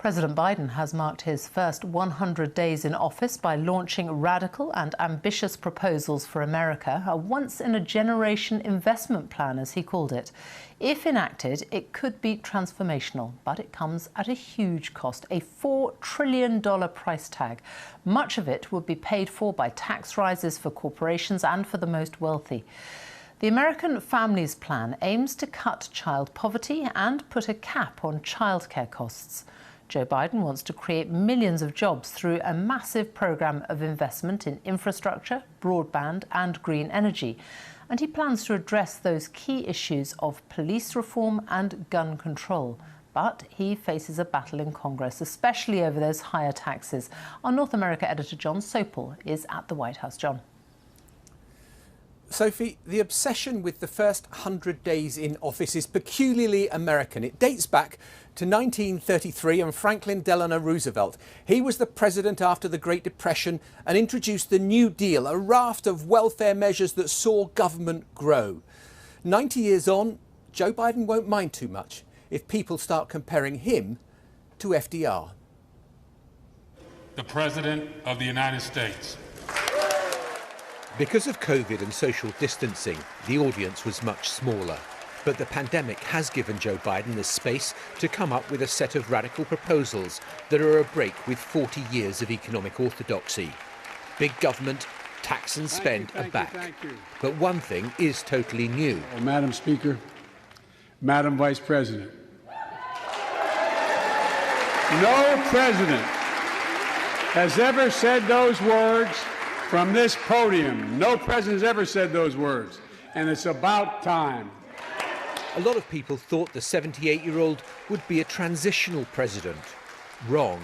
President Biden has marked his first 100 days in office by launching radical and ambitious proposals for America, a once-in-a-generation investment plan, as he called it. If enacted, it could be transformational, but it comes at a huge cost, a $4 trillion price tag. Much of it would be paid for by tax rises for corporations and for the most wealthy. The American Families Plan aims to cut child poverty and put a cap on childcare costs. Joe Biden wants to create millions of jobs through a massive programme of investment in infrastructure, broadband and green energy. And he plans to address those key issues of police reform and gun control. But he faces a battle in Congress, especially over those higher taxes. Our North America editor Jon Sopel is at the White House. Jon. Sophie, the obsession with the first 100 days in office is peculiarly American. It dates back to 1933 and Franklin Delano Roosevelt. He was the president after the Great Depression and introduced the New Deal, a raft of welfare measures that saw government grow. 90 years on, Joe Biden won't mind too much if people start comparing him to FDR. The President of the United States. Because of COVID and social distancing, the audience was much smaller. But the pandemic has given Joe Biden the space to come up with a set of radical proposals that are a break with 40 years of economic orthodoxy. Big government, tax and spend are back. But one thing is totally new. Madam Speaker, Madam Vice President, no president has ever said those words from this podium. No president has ever said those words, and it's about time. A lot of people thought the 78-year-old would be a transitional president. Wrong.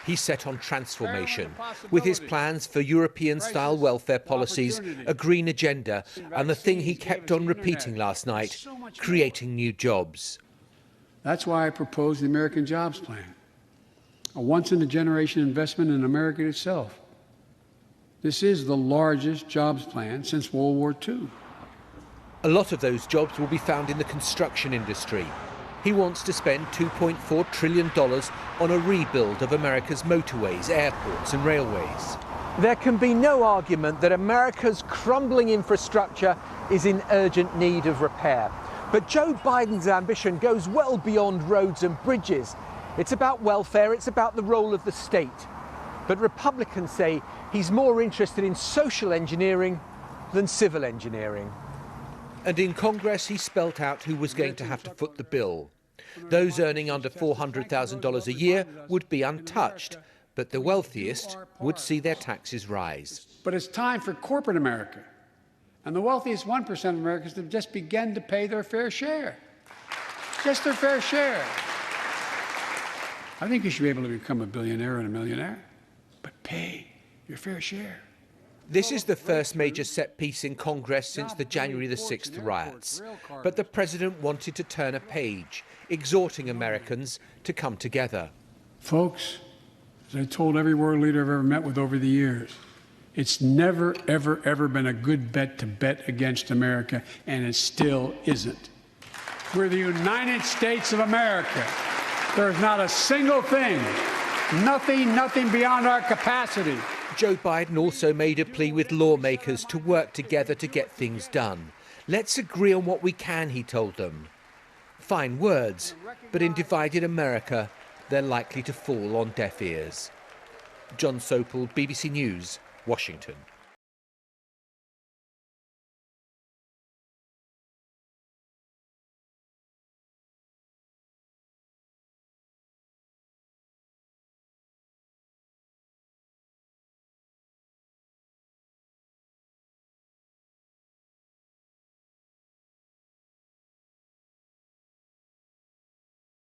He's set on transformation, with his plans for European-style welfare policies, a green agenda, and the thing he kept on repeating last night, creating new jobs. That's why I proposed the American Jobs Plan, a once-in-a-generation investment in America itself. This is the largest jobs plan since World War II. A lot of those jobs will be found in the construction industry. He wants to spend $2.4 trillion on a rebuild of America's motorways, airports and railways. There can be no argument that America's crumbling infrastructure is in urgent need of repair. But Joe Biden's ambition goes well beyond roads and bridges. It's about welfare, it's about the role of the state. But Republicans say he's more interested in social engineering than civil engineering. And in Congress, he spelt out who was going to have to foot the bill. Those earning under $400,000 a year would be untouched, but the wealthiest would see their taxes rise. But it's time for corporate America and the wealthiest 1% of Americans to just begin to pay their fair share. Just their fair share. I think you should be able to become a billionaire and a millionaire, but pay your fair share. This is the first major set piece in Congress since the January the 6th riots. But the president wanted to turn a page, exhorting Americans to come together. Folks, as I told every world leader I've ever met with over the years, it's never, ever, ever been a good bet to bet against America, and it still isn't. We're the United States of America. There's not a single thing, nothing beyond our capacity. Joe Biden also made a plea with lawmakers to work together to get things done. Let's agree on what we can, he told them. Fine words, but in divided America, they're likely to fall on deaf ears. Jon Sopel, BBC News, Washington.